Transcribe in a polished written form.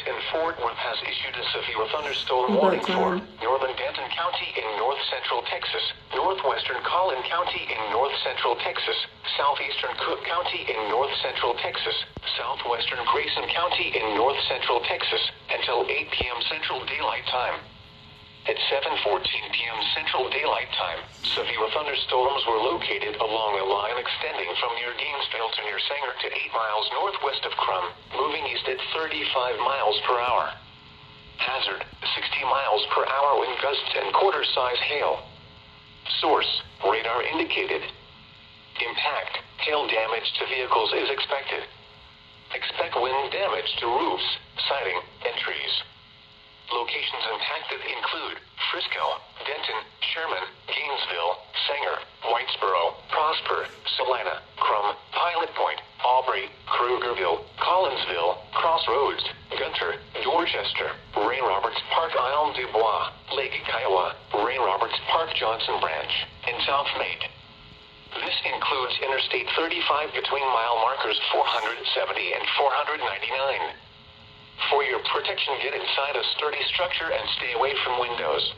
and Fort Worth has issued a severe thunderstorm warning for northern Denton County in north-central Texas, northwestern Collin County in north-central Texas, southeastern Cook County in north-central Texas, southwestern Grayson County in north-central Texas, until 8 p.m. Central Daylight Time. At 7:14 p.m. Central Daylight Time, severe thunderstorms were located along a line extending from near Gainesville to near Sanger to 8 miles northwest of Crum, moving east at 35 miles per hour. Hazard, 60 miles per hour wind gusts and quarter-size hail. Source, radar indicated. Impact, hail damage to vehicles is expected. Expect wind damage to roofs, siding, and trees. Locations impacted include Frisco, Denton, Sherman, Gainesville, Sanger, Whitesboro, Prosper, Salina, Crum, Pilot Point, Aubrey, Krugerville, Collinsville, Crossroads, Gunter, Dorchester, Ray Roberts Park, Isle du Bois, Lake Kiowa, Ray Roberts Park, Johnson Branch, and South Maid. This includes Interstate 35 between mile markers 470 and 499. For your protection, get inside a sturdy structure and stay away from windows.